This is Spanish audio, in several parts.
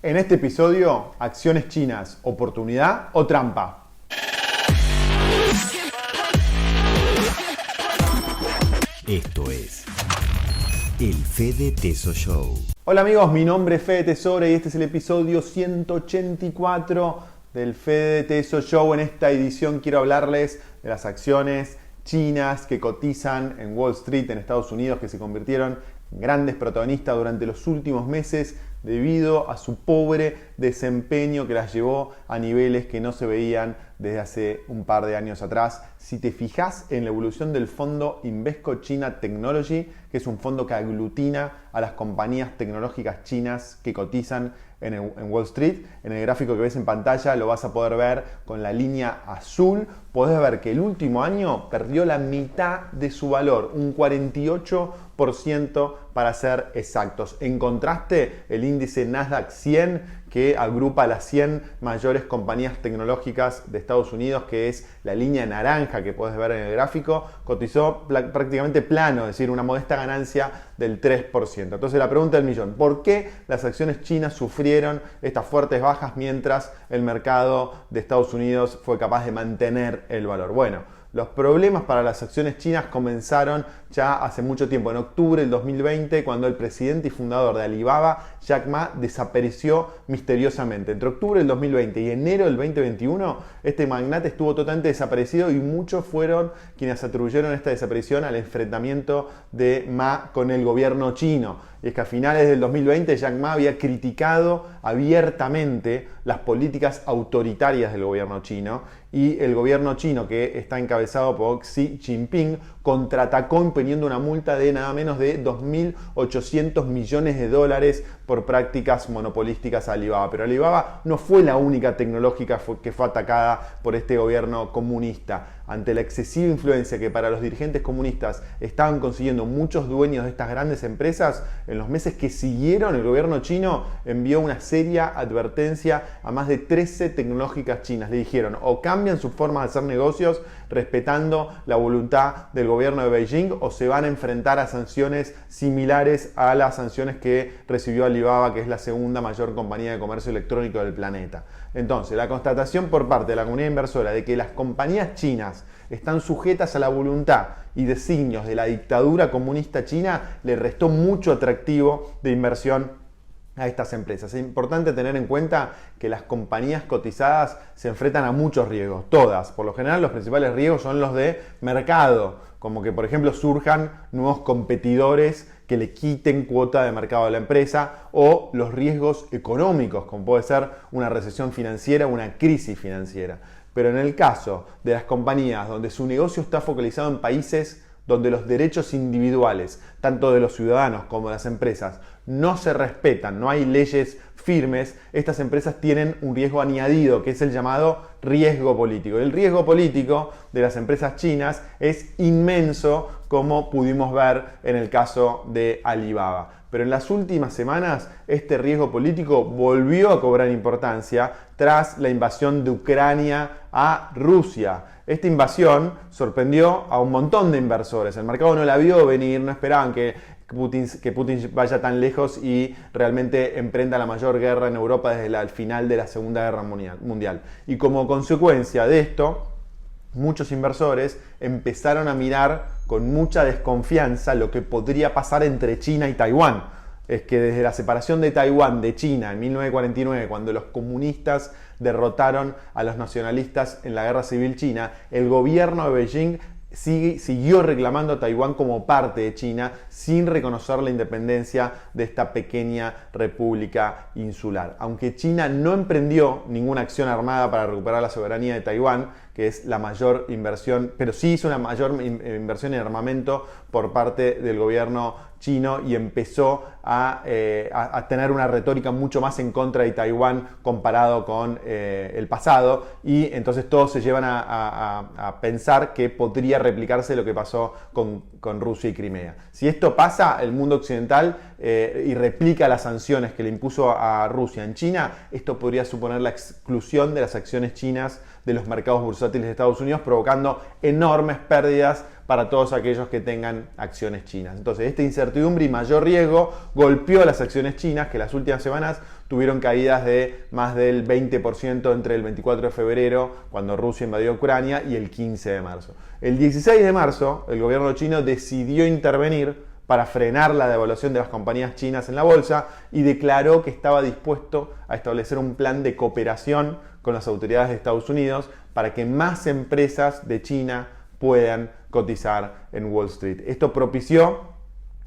En este episodio, acciones chinas, oportunidad o trampa. Esto es el Fede Teso Show. Hola amigos, mi nombre es Fede Tesoro y este es el episodio 184 del Fede Teso Show. En esta edición quiero hablarles de las acciones chinas que cotizan en Wall Street en Estados Unidos, que se convirtieron en grandes protagonistas durante los últimos meses debido a su pobre desempeño que las llevó a niveles que no se veían desde hace un par de años atrás. Si te fijas en la evolución del fondo Invesco China Technology, que es un fondo que aglutina a las compañías tecnológicas chinas que cotizan en Wall Street, en el gráfico que ves en pantalla lo vas a poder ver con la línea azul. Podés ver que el último año perdió la mitad de su valor, un 48% para ser exactos. En contraste, el índice Nasdaq 100, que agrupa las 100 mayores compañías tecnológicas de Estados Unidos, que es la línea naranja que puedes ver en el gráfico, cotizó prácticamente plano, es decir, una modesta ganancia del 3%. Entonces la pregunta del millón: ¿por qué las acciones chinas sufrieron estas fuertes bajas mientras el mercado de Estados Unidos fue capaz de mantener el valor? Bueno, los problemas para las acciones chinas comenzaron ya hace mucho tiempo, en octubre del 2020, cuando el presidente y fundador de Alibaba, Jack Ma, desapareció misteriosamente. Entre octubre del 2020 y enero del 2021, este magnate estuvo totalmente desaparecido y muchos fueron quienes atribuyeron esta desaparición al enfrentamiento de Ma con el gobierno chino. Y es que a finales del 2020 Jack Ma había criticado abiertamente las políticas autoritarias del gobierno chino, y el gobierno chino, que está encabezado por Xi Jinping, contraatacó imponiendo una multa de nada menos de 2.800 millones de dólares por prácticas monopolísticas a Alibaba. Pero Alibaba no fue la única tecnológica que fue atacada por este gobierno comunista. Ante la excesiva influencia que para los dirigentes comunistas estaban consiguiendo muchos dueños de estas grandes empresas, en los meses que siguieron el gobierno chino envió una seria advertencia a más de 13 tecnológicas chinas. Le dijeron: o cambian su forma de hacer negocios respetando la voluntad del gobierno de Beijing, o se van a enfrentar a sanciones similares a las sanciones que recibió Alibaba, que es la segunda mayor compañía de comercio electrónico del planeta. Entonces, la constatación por parte de la comunidad inversora de que las compañías chinas están sujetas a la voluntad y designios de la dictadura comunista china le restó mucho atractivo de inversión a estas empresas. Es importante tener en cuenta que las compañías cotizadas se enfrentan a muchos riesgos, todas. Por lo general, los principales riesgos son los de mercado, como que por ejemplo surjan nuevos competidores que le quiten cuota de mercado a la empresa, o los riesgos económicos, como puede ser una recesión financiera o una crisis financiera. Pero en el caso de las compañías donde su negocio está focalizado en países donde los derechos individuales, tanto de los ciudadanos como de las empresas, no se respetan, no hay leyes firmes, estas empresas tienen un riesgo añadido, que es el llamado riesgo político. El riesgo político de las empresas chinas es inmenso, como pudimos ver en el caso de Alibaba. Pero en las últimas semanas este riesgo político volvió a cobrar importancia tras la invasión de Ucrania a Rusia. Esta invasión sorprendió a un montón de inversores. El mercado no la vio venir, no esperaban que Putin vaya tan lejos y realmente emprenda la mayor guerra en Europa desde el final de la Segunda Guerra Mundial. Y como consecuencia de esto, muchos inversores empezaron a mirar con mucha desconfianza lo que podría pasar entre China y Taiwán. Es que desde la separación de Taiwán de China en 1949, cuando los comunistas derrotaron a los nacionalistas en la Guerra Civil China, el gobierno de Beijing siguió reclamando a Taiwán como parte de China sin reconocer la independencia de esta pequeña república insular. Aunque China no emprendió ninguna acción armada para recuperar la soberanía de Taiwán, que es la mayor inversión, pero sí hizo una mayor inversión en armamento por parte del gobierno chino y empezó a tener una retórica mucho más en contra de Taiwán comparado con el pasado, y entonces todos se llevan a pensar que podría replicarse lo que pasó con Rusia y Crimea. Si esto pasa, el mundo occidental y replica las sanciones que le impuso a Rusia en China, esto podría suponer la exclusión de las acciones chinas de los mercados bursátiles de Estados Unidos, provocando enormes pérdidas para todos aquellos que tengan acciones chinas. Entonces, esta incertidumbre y mayor riesgo golpeó a las acciones chinas, que las últimas semanas tuvieron caídas de más del 20% entre el 24 de febrero, cuando Rusia invadió Ucrania, y el 15 de marzo. El 16 de marzo, el gobierno chino decidió intervenir para frenar la devaluación de las compañías chinas en la bolsa y declaró que estaba dispuesto a establecer un plan de cooperación con las autoridades de Estados Unidos para que más empresas de China puedan cotizar en Wall Street. Esto propició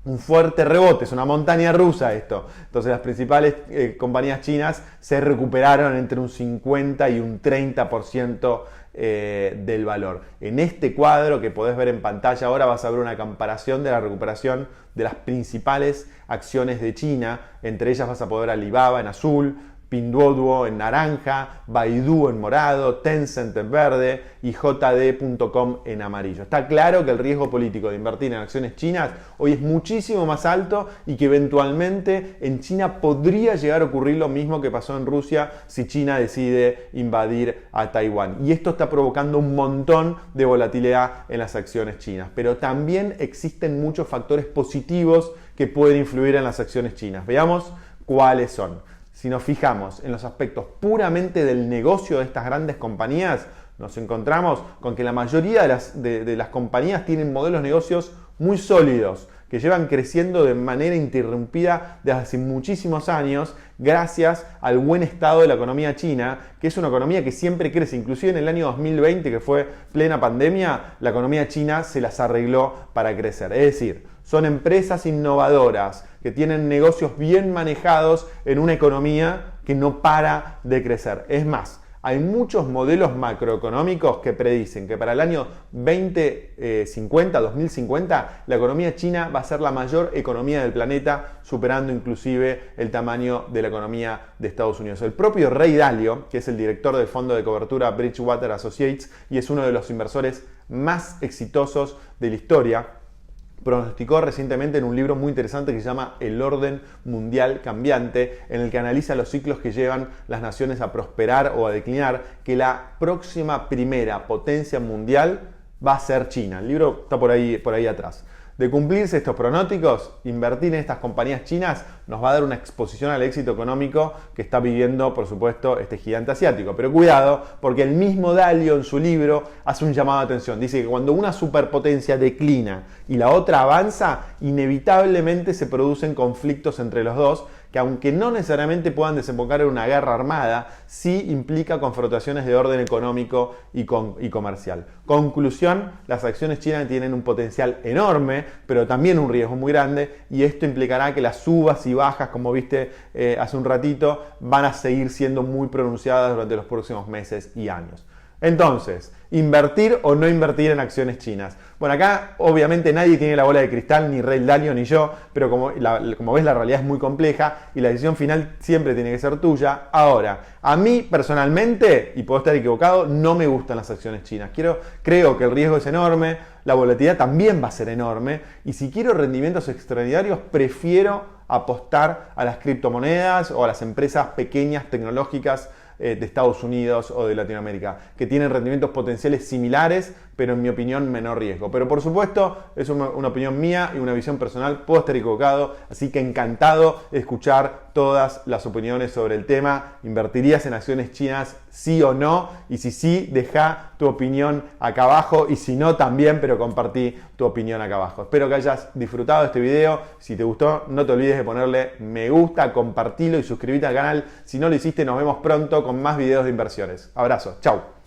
un fuerte rebote, es una montaña rusa esto. Entonces las principales compañías chinas se recuperaron entre un 50 y un 30% del valor. En este cuadro que podés ver en pantalla ahora vas a ver una comparación de la recuperación de las principales acciones de China. Entre ellas vas a poder ver Alibaba en azul, Pinduoduo en naranja, Baidu en morado, Tencent en verde y JD.com en amarillo. Está claro que el riesgo político de invertir en acciones chinas hoy es muchísimo más alto y que eventualmente en China podría llegar a ocurrir lo mismo que pasó en Rusia si China decide invadir a Taiwán. Y esto está provocando un montón de volatilidad en las acciones chinas. Pero también existen muchos factores positivos que pueden influir en las acciones chinas. Veamos cuáles son. Si nos fijamos en los aspectos puramente del negocio de estas grandes compañías, nos encontramos con que la mayoría de las compañías tienen modelos de negocios muy sólidos, que llevan creciendo de manera interrumpida desde hace muchísimos años, gracias al buen estado de la economía china, que es una economía que siempre crece. Inclusive en el año 2020, que fue plena pandemia, la economía china se las arregló para crecer. Es decir, son empresas innovadoras que tienen negocios bien manejados en una economía que no para de crecer. Es más, hay muchos modelos macroeconómicos que predicen que para el año 2050, la economía china va a ser la mayor economía del planeta, superando inclusive el tamaño de la economía de Estados Unidos. El propio Ray Dalio, que es el director del fondo de cobertura Bridgewater Associates y es uno de los inversores más exitosos de la historia, pronosticó recientemente en un libro muy interesante que se llama El orden mundial cambiante, en el que analiza los ciclos que llevan las naciones a prosperar o a declinar, que la próxima primera potencia mundial va a ser China. El libro está por ahí atrás. De cumplirse estos pronósticos, invertir en estas compañías chinas nos va a dar una exposición al éxito económico que está viviendo, por supuesto, este gigante asiático. Pero cuidado, porque el mismo Dalio en su libro hace un llamado de atención. Dice que cuando una superpotencia declina y la otra avanza, inevitablemente se producen conflictos entre los dos, que aunque no necesariamente puedan desembocar en una guerra armada, sí implica confrontaciones de orden económico y comercial. Conclusión, las acciones chinas tienen un potencial enorme, pero también un riesgo muy grande, y esto implicará que las subas y bajas, como viste hace un ratito, van a seguir siendo muy pronunciadas durante los próximos meses y años. Entonces, ¿invertir o no invertir en acciones chinas? Bueno, acá obviamente nadie tiene la bola de cristal, ni Ray Dalio ni yo, pero como ves la realidad es muy compleja y la decisión final siempre tiene que ser tuya. Ahora, a mí personalmente, y puedo estar equivocado, no me gustan las acciones chinas. Creo que el riesgo es enorme, la volatilidad también va a ser enorme, y si quiero rendimientos extraordinarios, prefiero apostar a las criptomonedas o a las empresas pequeñas tecnológicas de Estados Unidos o de Latinoamérica, que tienen rendimientos potenciales similares, pero en mi opinión menor riesgo. Pero por supuesto, es una opinión mía y una visión personal, puedo estar equivocado, así que encantado de escuchar todas las opiniones sobre el tema. ¿Invertirías en acciones chinas, sí o no? Y si sí, deja tu opinión acá abajo, y si no también, pero compartí tu opinión acá abajo. Espero que hayas disfrutado de este video. Si te gustó, no te olvides de ponerle me gusta, compartilo y suscribirte al canal. Si no lo hiciste, nos vemos pronto con más videos de inversiones. Abrazo, chau.